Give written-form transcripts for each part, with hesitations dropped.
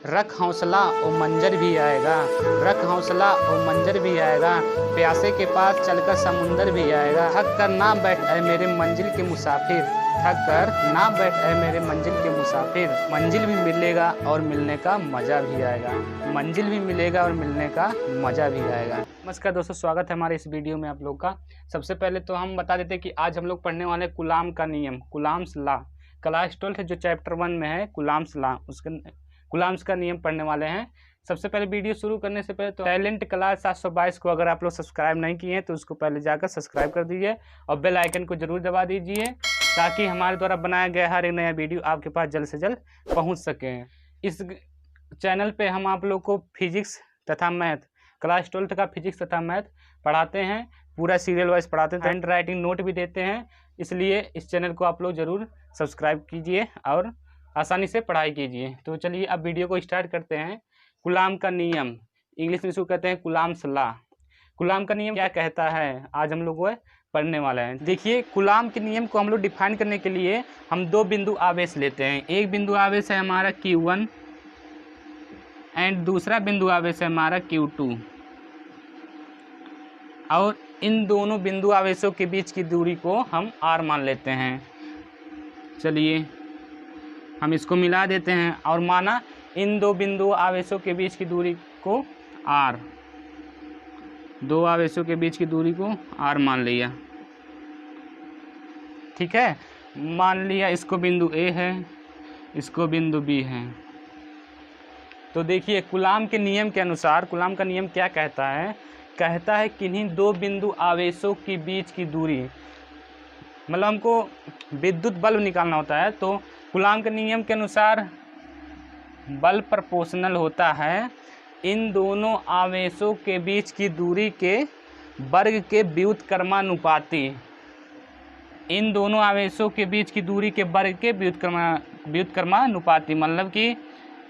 रख हौसला ओ मंजर भी आएगा, रख हौसला ओ मंजर भी आएगा, प्यासे के पास चलकर समुंदर भी आएगा। थक कर ना बैठ ऐ मेरे मंजिल के मुसाफिर, थक कर ना बैठ ऐ मेरे मंजिल के मुसाफिर। मंजिल भी मिलेगा और मिलने का मज़ा भी आएगा, मंजिल भी मिलेगा और मिलने का मज़ा भी आएगा। नमस्कार दोस्तों, स्वागत है हमारे इस वीडियो में आप लोग का। सबसे पहले तो हम बता देते हैं कि आज हम लोग पढ़ने वाले कूलाम का नियम, कूलाम्स लॉ, क्लास 12 जो चैप्टर 1 में है कूलाम्स लॉ, उसके कूलाम्स का नियम पढ़ने वाले हैं। सबसे पहले वीडियो शुरू करने से पहले तो टैलेंट क्लास 722 को अगर आप लोग सब्सक्राइब नहीं किए हैं तो उसको पहले जाकर सब्सक्राइब कर दीजिए और बेल आइकन को जरूर दबा दीजिए ताकि हमारे द्वारा बनाया गया हर एक नया वीडियो आपके पास जल्द से जल्द पहुंच सके। इस चैनल पे हम आप लोग को फिजिक्स तथा मैथ, क्लास 12 का फिजिक्स तथा मैथ पढ़ाते हैं, पूरा सीरियल वाइज पढ़ाते हैं, हैंड राइटिंग नोट भी देते हैं। इसलिए इस चैनल को आप लोग ज़रूर सब्सक्राइब कीजिए और आसानी से पढ़ाई कीजिए। तो चलिए अब वीडियो को स्टार्ट करते हैं। कूलाम का नियम, इंग्लिश में इसको कहते हैं कूलाम्स लॉ। कूलाम का नियम क्या कहता है, आज हम लोग वो पढ़ने वाले हैं। देखिए, कूलाम के नियम को हम लोग डिफाइन करने के लिए हम दो बिंदु आवेश लेते हैं। एक बिंदु आवेश है हमारा Q1 एंड दूसरा बिंदु आवेश है हमारा Q2, और इन दोनों बिंदु आवेशों के बीच की दूरी को हम R मान लेते हैं। चलिए हम इसको मिला देते हैं और माना इन दो बिंदु आवेशों के बीच की दूरी को R, दो आवेशों के बीच की दूरी को R मान लिया। ठीक है, मान लिया इसको बिंदु A है, इसको बिंदु B है। तो देखिए कूलाम के नियम के अनुसार, कूलाम का नियम क्या कहता है, कहता है किन्हीं दो बिंदु आवेशों के बीच की दूरी, मतलब हमको विद्युत बल्ब निकालना होता है। तो कूलाम के नियम के अनुसार बल प्रोपोर्शनल होता है इन दोनों आवेशों के बीच की दूरी के वर्ग के व्युत्क्रमानुपाती, इन दोनों आवेशों के बीच की दूरी के वर्ग के व्युत्क्रमानुपाती, मतलब कि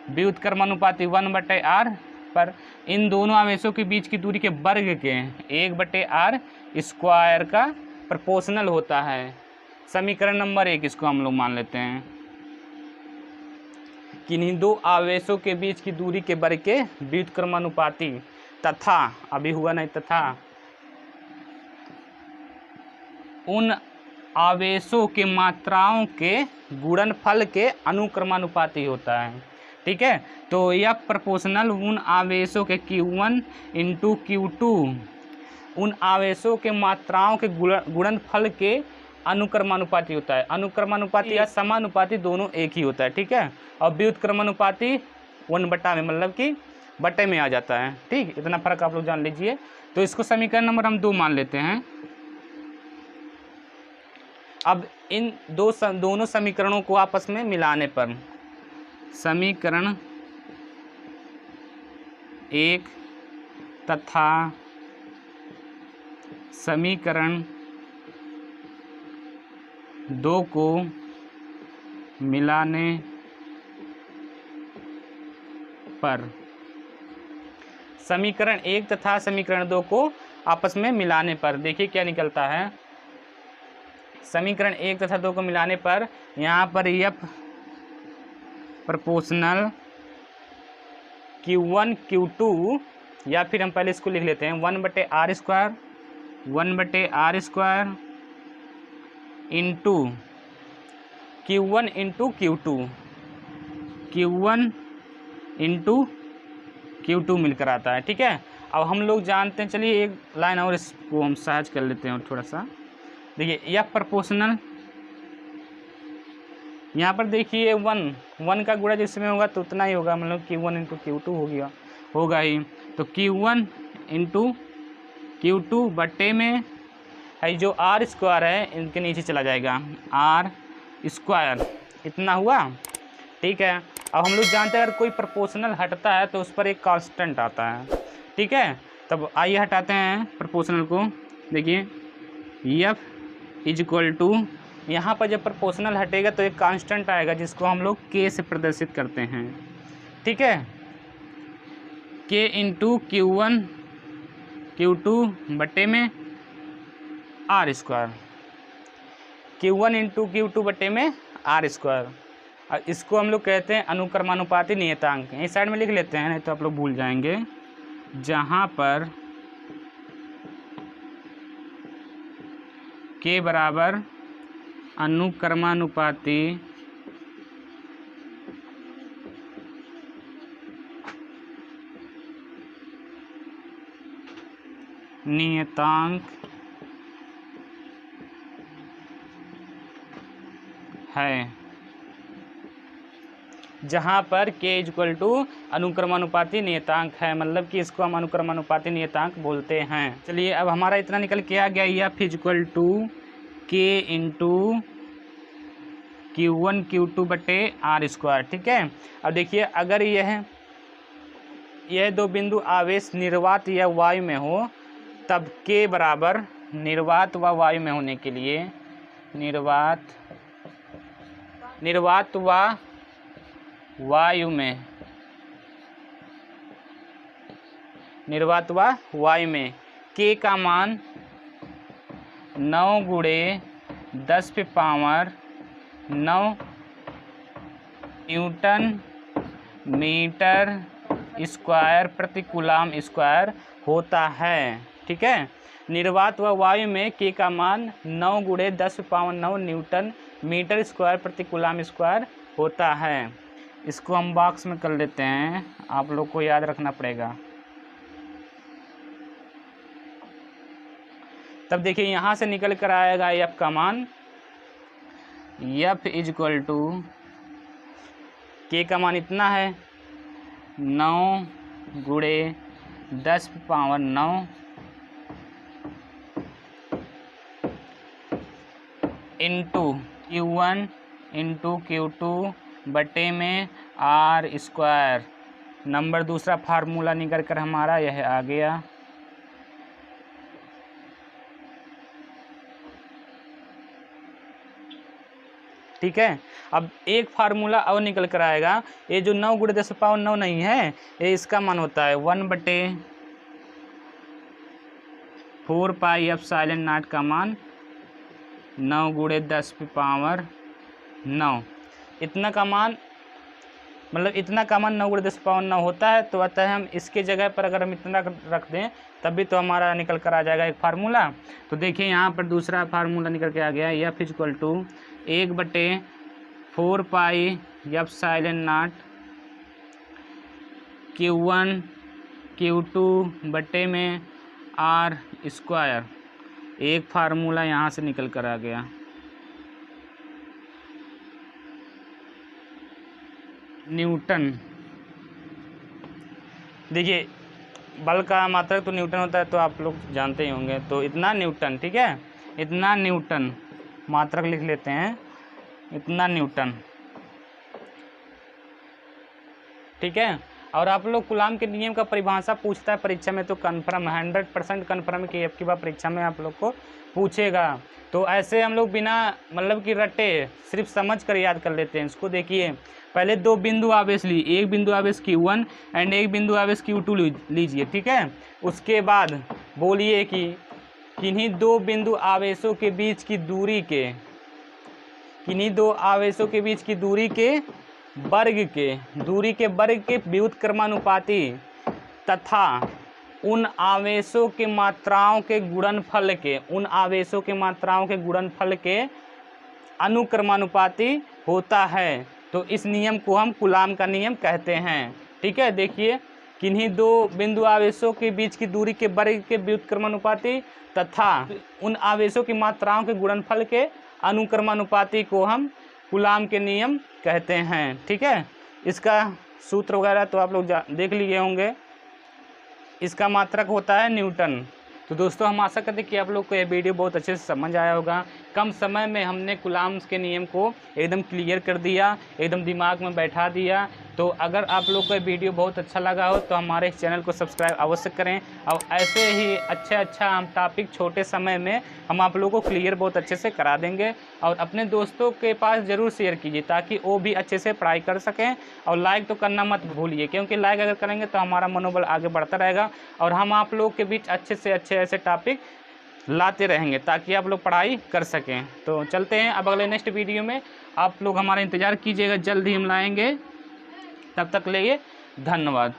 व्युत्क्रमानुपाती 1/r पर इन दोनों आवेशों के बीच की दूरी के वर्ग के 1/r स्क्वायर का प्रोपोर्शनल होता है। समीकरण नंबर 1 इसको हम लोग मान लेते हैं। किन्हीं दो आवेशों के बीच की दूरी के वर्ग के व्युत्क्रमानुपाती तथा, अभी हुआ नहीं तथा, उन आवेशों के मात्राओं के गुणनफल के अनुक्रमानुपाती होता है। ठीक है, तो यह प्रोपोर्शनल उन आवेशों के Q1 × Q2, उन आवेशों के मात्राओं के गुणनफल के अनुक्रमानुपाती होता है। अनुक्रमानुपाती या समानुपाती दोनों एक ही होता है। ठीक है, और व्युत्क्रमानुपाती 1/, में मतलब कि बटे में आ जाता है। ठीक, इतना फर्क आप लोग जान लीजिए। तो इसको समीकरण नंबर हम 2 मान लेते हैं। अब इन दोनों समीकरणों को आपस में मिलाने पर समीकरण 1 तथा समीकरण 2 को मिलाने पर, समीकरण 1 तथा समीकरण 2 को आपस में मिलाने पर देखिए क्या निकलता है। समीकरण 1 तथा 2 को मिलाने पर यहाँ पर F प्रोपोर्शनल Q1 Q2, या फिर हम पहले इसको लिख लेते हैं 1/r square, 1/r square into Q1 × Q2, Q1 × Q2 मिलकर आता है। ठीक है, अब हम लोग जानते हैं, चलिए एक लाइन और इसको हम सहज कर लेते हैं और थोड़ा सा देखिए, यह प्रोपोर्शनल, यहाँ पर देखिए 1 का गुणा जिसमें होगा तो उतना ही होगा, मतलब Q1 × Q2 होगा ही। तो Q1 × Q2 बटे में है जो R स्क्वायर है, इनके नीचे चला जाएगा R स्क्वायर, इतना हुआ। ठीक है, अब हम लोग जानते हैं अगर कोई प्रोपोर्शनल हटता है तो उस पर एक कांस्टेंट आता है। ठीक है, तब आइए हटाते हैं प्रोपोर्शनल को। देखिए F = यहाँ पर जब प्रोपोर्शनल हटेगा तो एक कांस्टेंट आएगा जिसको हम लोग K से प्रदर्शित करते हैं। ठीक है, K × Q1 Q2 बटे में R स्क्वायर, Q1 × Q2 बटे में R स्क्वायर। और इसको हम लोग कहते हैं अनुक्रमानुपाती नियतांक। इस साइड में लिख लेते हैं, नहीं तो आप लोग भूल जाएंगे। जहाँ पर के बराबर अनुक्रमानुपाती नियतांक है, जहाँ पर k इक्वल टू अनुक्रमानुपाती नियतांक है, मतलब कि इसको हम अनुक्रमानुपाती नियतांक बोलते हैं। चलिए अब हमारा इतना निकल के आ गया, एफ इक्वल टू के इंटू Q1 Q2 बटे आर स्क्वायर। ठीक है, अब देखिए अगर यह दो बिंदु आवेश निर्वात या वायु में हो, तब के बराबर निर्वात व वायु में होने के लिए निर्वात व वायु में के का मान 9 × 10⁻⁹ न्यूटन मीटर स्क्वायर प्रति कूलाम स्क्वायर होता है। ठीक है, निर्वात व वायु में के का मान 9 × 10⁻⁹ न्यूटन मीटर स्क्वायर प्रति कूलाम स्क्वायर होता है। इसको हम बॉक्स में कर लेते हैं, आप लोग को याद रखना पड़ेगा। तब देखिए यहाँ से निकल कर आएगा एफ का मान, एफ इक्वल टू के का मान इतना है 9 × 10⁻⁹ इंटू Q1 इंटू Q2 बटे में आर स्क्वायर। नंबर दूसरा फार्मूला निकल कर हमारा यह आ गया। ठीक है, अब एक फार्मूला और निकल कर आएगा, ये जो 9 × 10⁻⁹ नहीं है, ये इसका मान होता है 1/4πε0 का मान 9 × 10⁻⁹। इतना का मान 9 × 10⁻⁹ होता है। तो अतः हम इसके जगह पर अगर हम इतना रख दें तभी तो हमारा निकल कर आ जाएगा एक फार्मूला। तो देखिए यहाँ पर दूसरा फार्मूला निकल के आ गया, F equal to 1/4πε0 Q1 Q2 बटे में आर स्क्वायर। एक फार्मूला यहाँ से निकल कर आ गया। न्यूटन, देखिए बल का मात्रक तो न्यूटन होता है, तो आप लोग जानते ही होंगे। तो इतना न्यूटन, ठीक है, इतना न्यूटन मात्रक लिख लेते हैं, इतना न्यूटन। ठीक है, और आप लोग कूलाम के नियम का परिभाषा पूछता है परीक्षा में, तो कन्फर्म 100% कन्फर्म कि आपकी बार परीक्षा में आप लोग को पूछेगा। तो ऐसे हम लोग बिना मतलब कि रटे सिर्फ समझ कर याद कर लेते हैं इसको। देखिए पहले दो बिंदु आवेश ली, एक बिंदु आवेश Q1 एंड एक बिंदु आवेश Q2 लीजिए। ठीक है, उसके बाद बोलिए कि किन्हीं दो बिंदु आवेशों के बीच की दूरी के, किन्हीं दो आवेशों के बीच की दूरी के वर्ग के व्युत्क्रमानुपाती तथा उन आवेशों के मात्राओं के गुणनफल के अनुक्रमानुपाती होता है। तो इस नियम को हम कूलाम का नियम कहते हैं। ठीक है, देखिए किन्हीं दो बिंदु आवेशों के बीच की दूरी के वर्ग के व्युत्क्रमानुपाती तथा उन आवेशों की मात्राओं के गुणनफल के अनुक्रमानुपाती को हम कूलाम के नियम कहते हैं। ठीक है, इसका सूत्र वगैरह तो आप लोग देख लिए होंगे। इसका मात्रक होता है न्यूटन। तो दोस्तों हम आशा करते हैं कि आप लोग को यह वीडियो बहुत अच्छे से समझ आया होगा। कम समय में हमने कूलाम के नियम को एकदम क्लियर कर दिया, एकदम दिमाग में बैठा दिया। तो अगर आप लोग को यह वीडियो बहुत अच्छा लगा हो तो हमारे इस चैनल को सब्सक्राइब अवश्य करें, और ऐसे ही अच्छा हम टॉपिक छोटे समय में हम आप लोगों को क्लियर बहुत अच्छे से करा देंगे। और अपने दोस्तों के पास ज़रूर शेयर कीजिए ताकि वो भी अच्छे से पढ़ाई कर सकें। और लाइक तो करना मत भूलिए, क्योंकि लाइक अगर करेंगे तो हमारा मनोबल आगे बढ़ता रहेगा और हम आप लोग के बीच अच्छे से अच्छे ऐसे टॉपिक लाते रहेंगे ताकि आप लोग पढ़ाई कर सकें। तो चलते हैं अब अगले नेक्स्ट वीडियो में, आप लोग हमारा इंतज़ार कीजिएगा, जल्द ही हम लाएंगे। तब तक के लिए धन्यवाद।